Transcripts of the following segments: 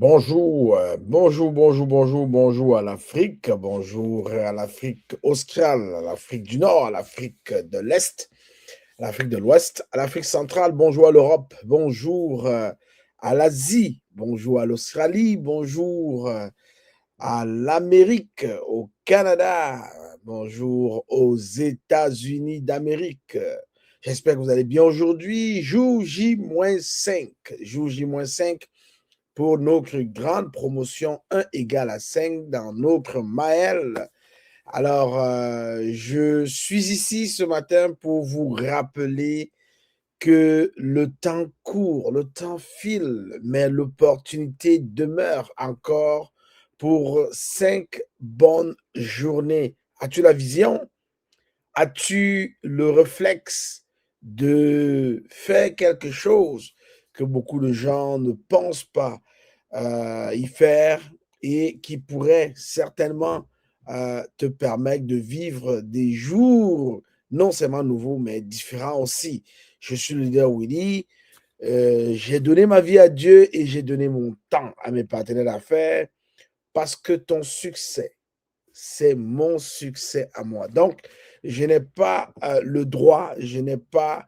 Bonjour à l'Afrique, bonjour à l'Afrique australe, à l'Afrique du Nord, à l'Afrique de l'Est, à l'Afrique de l'Ouest, à l'Afrique centrale, bonjour à l'Europe, bonjour à l'Asie, bonjour à l'Australie, bonjour à l'Amérique, au Canada, bonjour aux États-Unis d'Amérique. J'espère que vous allez bien aujourd'hui, jour J-5, jour J-5 pour notre grande promotion 1 égale à 5 dans notre Maël. Alors, je suis ici ce matin pour vous rappeler que le temps court, le temps file, mais l'opportunité demeure encore pour 5 bonnes journées. As-tu la vision? As-tu le réflexe de faire quelque chose que beaucoup de gens ne pensent pas y faire et qui pourrait certainement te permettre de vivre des jours non seulement nouveaux, mais différents aussi. Je suis le leader Willy. J'ai donné ma vie à Dieu et j'ai donné mon temps à mes partenaires d'affaires parce que ton succès, c'est mon succès à moi. Donc, je n'ai pas le droit, je n'ai pas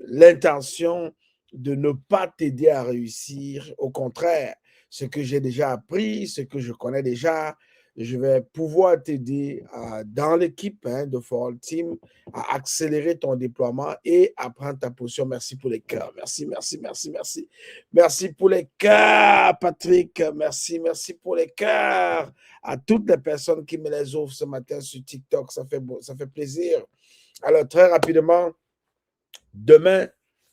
l'intention de ne pas t'aider à réussir. Au contraire, ce que j'ai déjà appris, ce que je connais déjà, je vais pouvoir t'aider dans l'équipe de For All Team à accélérer ton déploiement et à prendre ta position. Merci pour les cœurs. Merci, merci, merci, merci. Merci pour les cœurs, Patrick. Merci, merci pour les cœurs à toutes les personnes qui me les offrent ce matin sur TikTok. Ça fait plaisir. Alors, très rapidement, demain,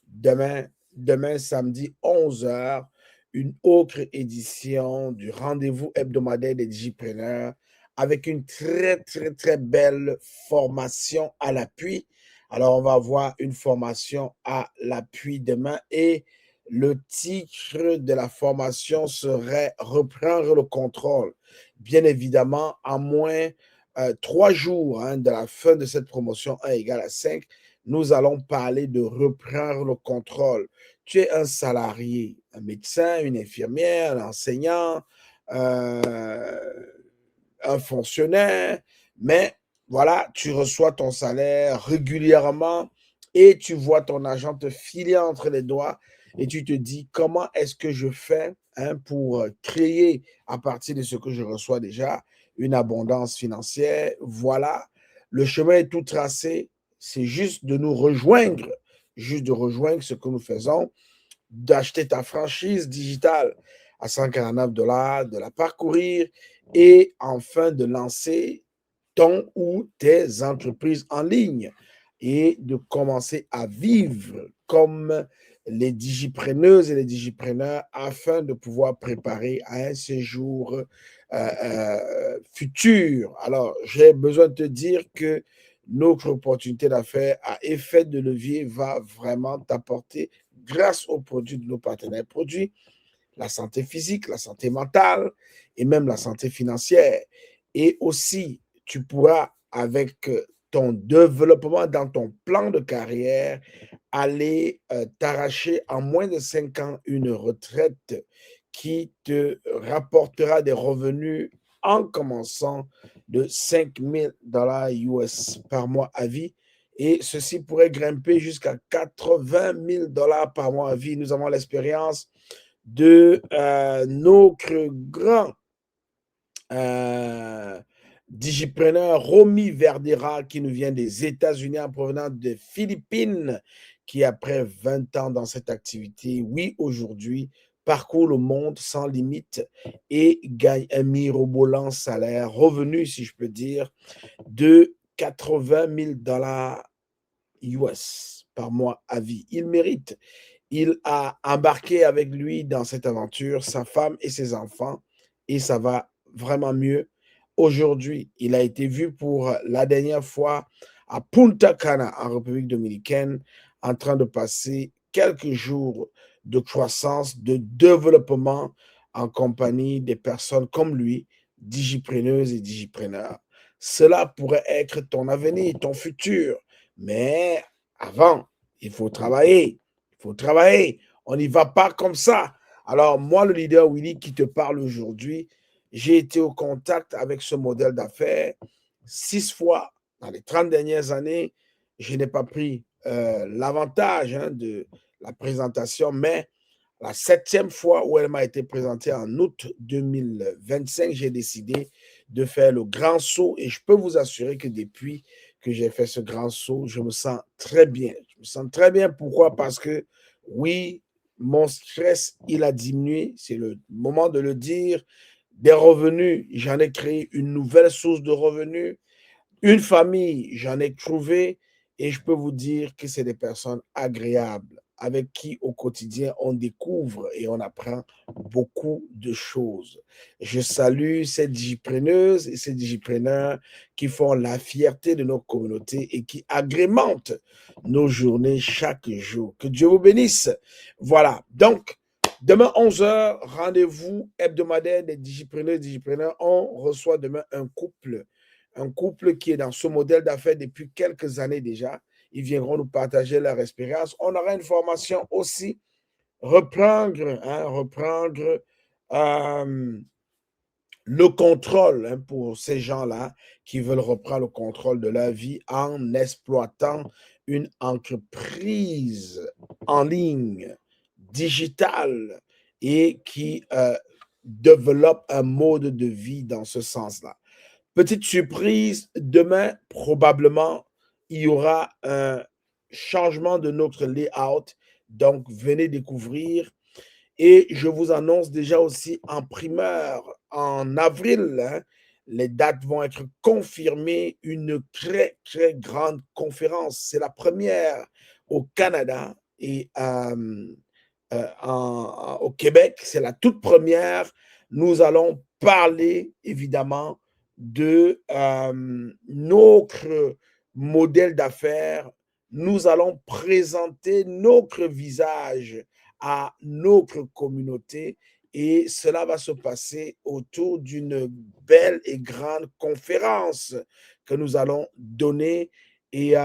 demain samedi, 11h, une autre édition du rendez-vous hebdomadaire des digipreneurs avec une très, très, très belle formation à l'appui. Alors, on va avoir une formation à l'appui demain et le titre de la formation serait Reprendre le contrôle. Bien évidemment, à moins 3 jours de la fin de cette promotion 1 égale à 5, nous allons parler de reprendre le contrôle. Tu es un salarié, un médecin, une infirmière, un enseignant, euh, un fonctionnaire, mais voilà, tu reçois ton salaire régulièrement et tu vois ton argent te filer entre les doigts et tu te dis comment est-ce que je fais pour créer à partir de ce que je reçois déjà une abondance financière. Voilà, le chemin est tout tracé, c'est juste de nous rejoindre, juste de rejoindre ce que nous faisons, d'acheter ta franchise digitale à 149 $, de la parcourir et enfin de lancer ton ou tes entreprises en ligne et de commencer à vivre comme les digipreneuses et les digipreneurs afin de pouvoir préparer à un séjour futur. Alors, j'ai besoin de te dire que notre opportunité d'affaires à effet de levier va vraiment t'apporter grâce aux produits de nos partenaires produits, la santé physique, la santé mentale et même la santé financière. Et aussi, tu pourras, avec ton développement dans ton plan de carrière, aller t'arracher en moins de 5 ans une retraite qui te rapportera des revenus en commençant de 5 000 $ US par mois à vie. Et ceci pourrait grimper jusqu'à 80 000 $ par mois à vie. Nous avons l'expérience de notre grand digipreneur Romy Verdera qui nous vient des États-Unis en provenance des Philippines, qui après 20 ans dans cette activité, oui, aujourd'hui, parcourt le monde sans limite et gagne un mirobolant salaire, revenu, si je peux dire, de 80 000 $ US par mois à vie. Il mérite. Il a embarqué avec lui dans cette aventure sa femme et ses enfants et ça va vraiment mieux. Aujourd'hui, il a été vu pour la dernière fois à Punta Cana en République dominicaine en train de passer quelques jours de croissance, de développement en compagnie des personnes comme lui, digipreneuses et digipreneurs. Cela pourrait être ton avenir, ton futur. Mais avant, il faut travailler. Il faut travailler. On n'y va pas comme ça Alors, moi, le leader Willy qui te parle aujourd'hui, j'ai été au contact avec ce modèle d'affaires 6 fois dans les 30 dernières années. Je n'ai pas pris l'avantage de la présentation, mais la 7e fois où elle m'a été présentée en août 2025, j'ai décidé de faire le grand saut et je peux vous assurer que depuis que j'ai fait ce grand saut, je me sens très bien. Je me sens très bien. Pourquoi? Parce que oui, mon stress, il a diminué. C'est le moment de le dire. Des revenus, j'en ai créé une nouvelle source de revenus. Une famille, j'en ai trouvé et je peux vous dire que c'est des personnes agréables avec qui au quotidien on découvre et on apprend beaucoup de choses. Je salue ces digipreneuses et ces digipreneurs qui font la fierté de nos communautés et qui agrémentent nos journées chaque jour. Que Dieu vous bénisse. Voilà. Donc, demain 11 h, rendez-vous hebdomadaire des digipreneurs et digipreneurs. On reçoit demain un couple qui est dans ce modèle d'affaires depuis quelques années déjà. Ils viendront nous partager leur expérience. On aura une formation aussi, reprendre le contrôle pour ces gens-là qui veulent reprendre le contrôle de leur vie en exploitant une entreprise en ligne, digitale et qui développe un mode de vie dans ce sens-là. Petite surprise, demain, probablement, il y aura un changement de notre layout. Donc, venez découvrir. Et je vous annonce déjà aussi en primeur, en avril, les dates vont être confirmées. Une très, très grande conférence. C'est la première au Canada et au Québec. C'est la toute première. Nous allons parler, évidemment, de notre modèle d'affaires. Nous allons présenter notre visage à notre communauté et cela va se passer autour d'une belle et grande conférence que nous allons donner et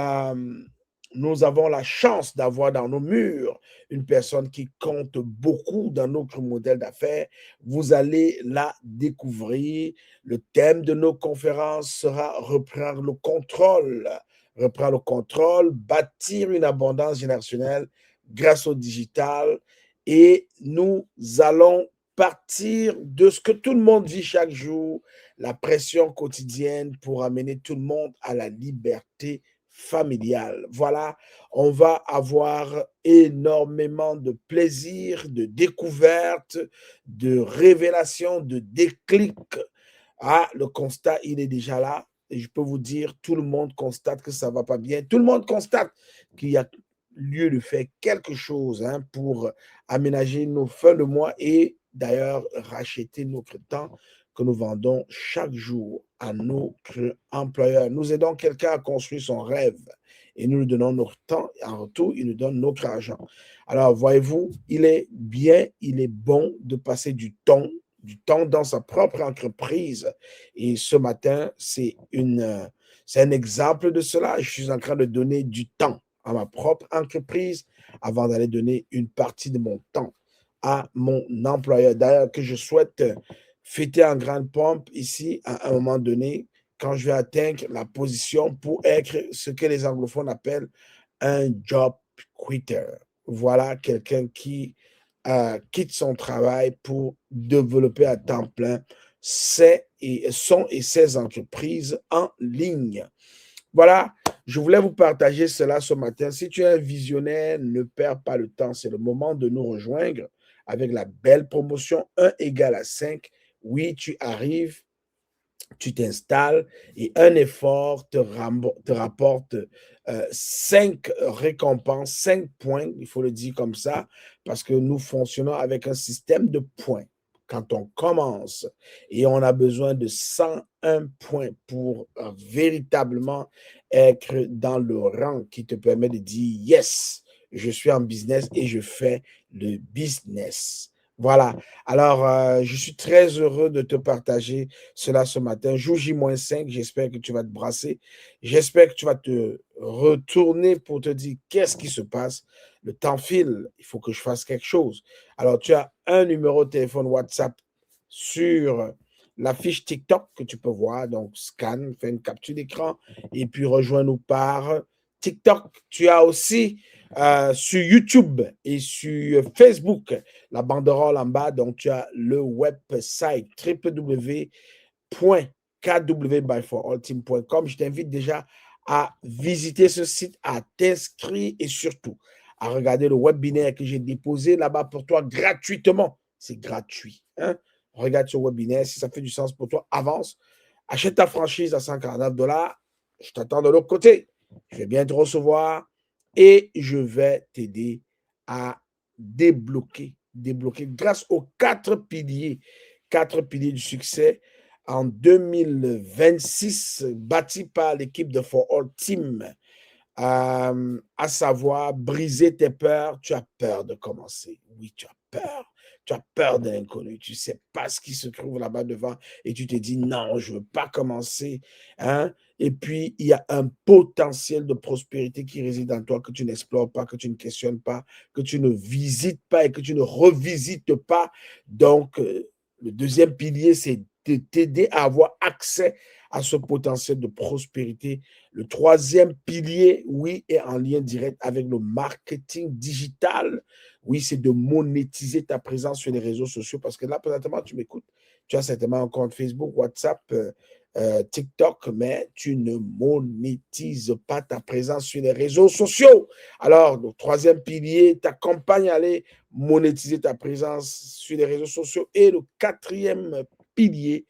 nous avons la chance d'avoir dans nos murs une personne qui compte beaucoup dans notre modèle d'affaires. Vous allez la découvrir. Le thème de nos conférences sera reprendre le contrôle. Reprendre le contrôle, bâtir une abondance générationnelle grâce au digital. Et nous allons partir de ce que tout le monde vit chaque jour, la pression quotidienne pour amener tout le monde à la liberté familiale. Voilà, on va avoir énormément de plaisir, de découverte, de révélation, de déclic. Ah, le constat, il est déjà là. Et je peux vous dire, tout le monde constate que ça ne va pas bien. Tout le monde constate qu'il y a lieu de faire quelque chose pour aménager nos fins de mois et d'ailleurs racheter notre temps que nous vendons chaque jour à notre employeur. Nous aidons quelqu'un à construire son rêve et nous lui donnons notre temps et en retour, il nous donne notre argent. Alors, voyez-vous, il est bien, il est bon de passer du temps dans sa propre entreprise. Et ce matin, c'est un exemple de cela. Je suis en train de donner du temps à ma propre entreprise avant d'aller donner une partie de mon temps à mon employeur. D'ailleurs, que je souhaite fêter en grande pompe ici à un moment donné quand je vais atteindre la position pour être ce que les anglophones appellent un job quitter. Voilà quelqu'un qui quitte son travail pour développer à temps plein son et ses entreprises en ligne. Voilà, je voulais vous partager cela ce matin. Si tu es un visionnaire, ne perds pas le temps. C'est le moment de nous rejoindre avec la belle promotion 1 égale à 5. Oui, tu arrives, tu t'installes et un effort te rapporte 5 récompenses, 5 points, il faut le dire comme ça, parce que nous fonctionnons avec un système de points. Quand on commence et on a besoin de 101 points pour véritablement être dans le rang qui te permet de dire yes, je suis en business et je fais le business. Voilà. Alors, je suis très heureux de te partager cela ce matin. Jour J-5, j'espère que tu vas te brasser. J'espère que tu vas te retourner pour te dire qu'est-ce qui se passe. le temps file, il faut que je fasse quelque chose. Alors, tu as un numéro de téléphone WhatsApp sur la fiche TikTok que tu peux voir. Donc, scanne, fais une capture d'écran et puis rejoins-nous par TikTok. Tu as aussi sur YouTube et sur Facebook la banderole en bas. Donc, tu as le website www.kwbyforallteam.com. Je t'invite déjà à visiter ce site, à t'inscrire et surtout à regarder le webinaire que j'ai déposé là-bas pour toi gratuitement. C'est gratuit. Hein? Regarde ce webinaire. Si ça fait du sens pour toi, avance. Achète ta franchise à $149. Je t'attends de l'autre côté. Je vais bien te recevoir et je vais t'aider à débloquer grâce aux 4 piliers du succès en 2026 bâtis par l'équipe de For All Team. À savoir briser tes peurs. Tu as peur de commencer. Oui, tu as peur. Tu as peur de l'inconnu. Tu ne sais pas ce qui se trouve là-bas devant et tu te dis non, je ne veux pas commencer. Hein? Et puis, il y a un potentiel de prospérité qui réside en toi que tu n'explores pas, que tu ne questionnes pas, que tu ne visites pas et que tu ne revisites pas. Donc, le deuxième pilier, c'est de t'aider à avoir accès à ce potentiel de prospérité. Le troisième pilier, oui, est en lien direct avec le marketing digital. Oui, c'est de monétiser ta présence sur les réseaux sociaux parce que là, présentement, tu m'écoutes. Tu as certainement un compte Facebook, WhatsApp, TikTok, mais tu ne monétises pas ta présence sur les réseaux sociaux. Alors, le troisième pilier t'accompagne à aller monétiser ta présence sur les réseaux sociaux. Et le quatrième pilier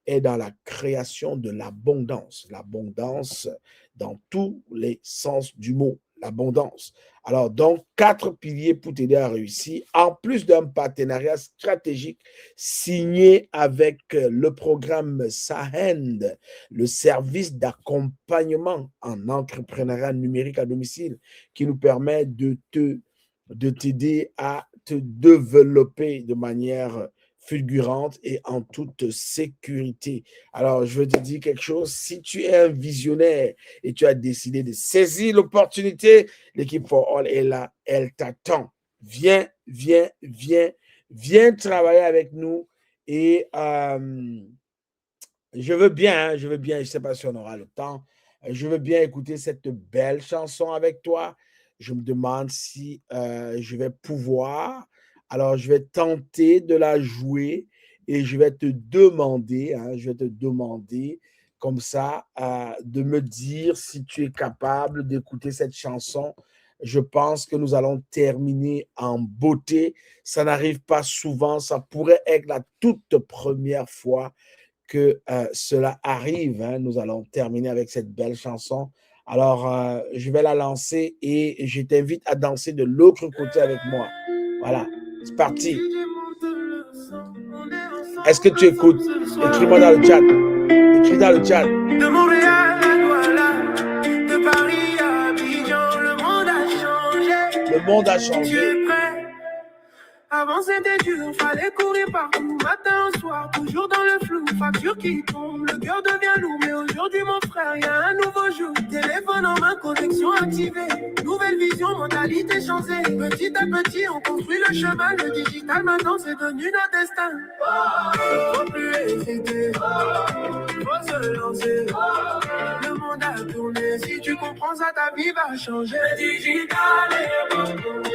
est dans la création de l'abondance. L'abondance dans tous les sens du mot. L'abondance. Alors, donc, 4 piliers pour t'aider à réussir, en plus d'un partenariat stratégique signé avec le programme Sahend, le service d'accompagnement en entrepreneuriat numérique à domicile, qui nous permet de t'aider à te développer de manière fulgurante et en toute sécurité. Alors, je veux te dire quelque chose. Si tu es un visionnaire et tu as décidé de saisir l'opportunité, l'équipe For All est là. Elle t'attend. Viens travailler avec nous. Et je veux bien, je ne sais pas si on aura le temps, je veux bien écouter cette belle chanson avec toi. Je me demande si je vais pouvoir. Alors, je vais tenter de la jouer et je vais te demander, comme ça, de me dire si tu es capable d'écouter cette chanson. Je pense que nous allons terminer en beauté. Ça n'arrive pas souvent. Ça pourrait être la toute première fois que cela arrive. Hein. Nous allons terminer avec cette belle chanson. Alors, je vais la lancer et je t'invite à danser de l'autre côté avec moi. Voilà, c'est parti. Est-ce que tu écoutes? Écris-moi dans le chat. Écris dans le chat. De Montréal à Douala, de Paris à Abidjan, le monde a changé. Le monde a changé. Tu es prêt? Avant c'était dur, fallait courir partout, matin au soir, toujours dans le flou, facture qui tombe, le cœur devient lourd, mais aujourd'hui mon frère, y a un nouveau jour, téléphone en main, connexion activée, nouvelle vision, mentalité changée, petit à petit on construit le chemin, le digital maintenant c'est devenu notre destin, faut plus hésiter, faut se lancer, le monde a tourné, si tu comprends ça ta vie va changer, le digital est bon,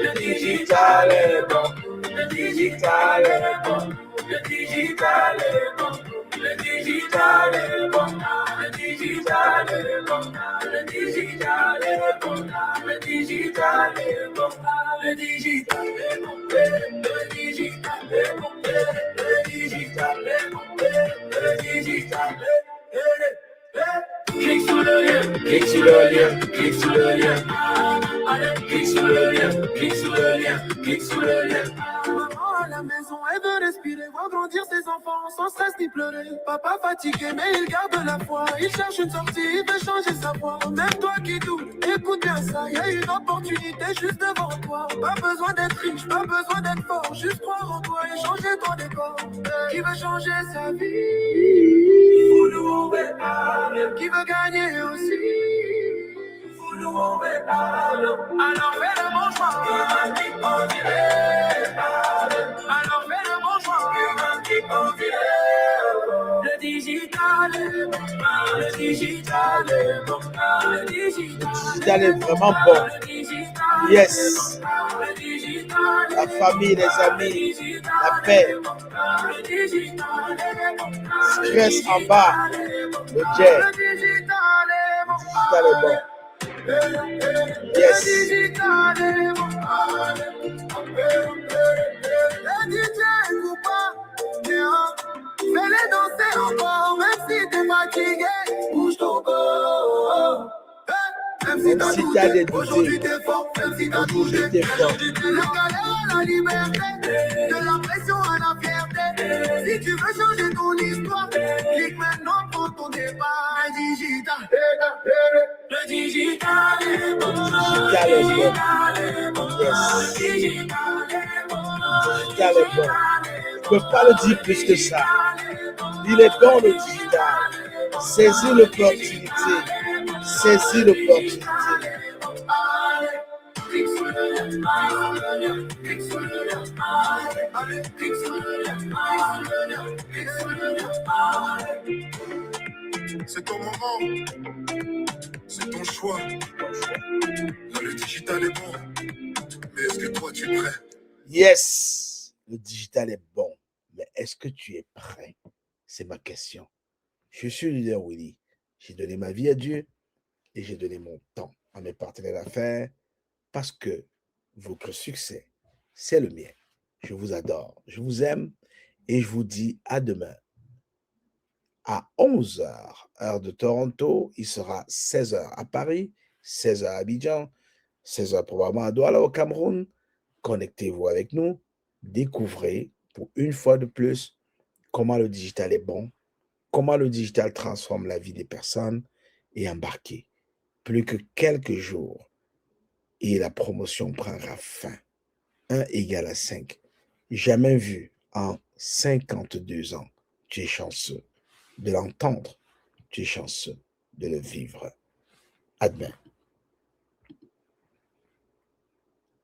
le digital est bon. Le digital est bon, le digital est bon, le digital est bon, le digital est bon, le digital est bon, le digital est bon, le digital est bon, le digital est bon, le digital est bon, le digital est clique sur le lien, clique sur le lien, clique sur le lien. Allez, clique sur le lien, clique sur le lien, clique sur le lien. Maman à la maison, elle veut respirer, voir grandir ses enfants sans stress ni pleurer. Papa fatigué, mais il garde la foi. Il cherche une sortie, il veut changer sa voix. Même toi qui doutes, écoute bien ça. Y a une opportunité juste devant toi. Pas besoin d'être riche, pas besoin d'être fort. Juste croire en toi et changer ton décor. Qui veut changer sa vie? Qui veut gagner aussi? Alors fais le bon choix. Alors fais le bon choix. Le digital est bon. Le digital est bon. Le digital est vraiment bon. Yes. La famille, les amis, la paix. Stress en bas. Le jet. Le digital est bon. Yes. Fais-les danser encore, même si t'es fatigué. Bouge ton corps. Même si t'as des doutes, aujourd'hui t'es fort. Même si t'as bougé, t'es fort. Le galère à la liberté, de la pression à la fierté. Si tu veux changer ton histoire, clique maintenant pour ton départ. Le digital est bon. Le digital est bon. Yes. Le digital est bon. Je ne peux pas le dire plus que ça. Il est bon le digital. Saisis l'opportunité. Saisis l'opportunité. C'est ton moment. C'est ton choix. Le digital est bon. Mais est-ce que toi tu es prêt? Yes, le digital est bon. Mais est-ce que tu es prêt? C'est ma question. Je suis leader Willy. J'ai donné ma vie à Dieu et j'ai donné mon temps à mes partenaires d'affaires parce que votre succès, c'est le mien. Je vous adore, je vous aime et je vous dis à demain. À 11h, heure de Toronto, il sera 16h à Paris, 16h à Abidjan, 16h probablement à Douala au Cameroun. Connectez-vous avec nous, découvrez pour une fois de plus comment le digital est bon, comment le digital transforme la vie des personnes et embarquez. Plus que quelques jours et la promotion prendra fin. 1 égale à 5. Jamais vu en 52 ans. Tu es chanceux de l'entendre. Tu es chanceux de le vivre. À demain.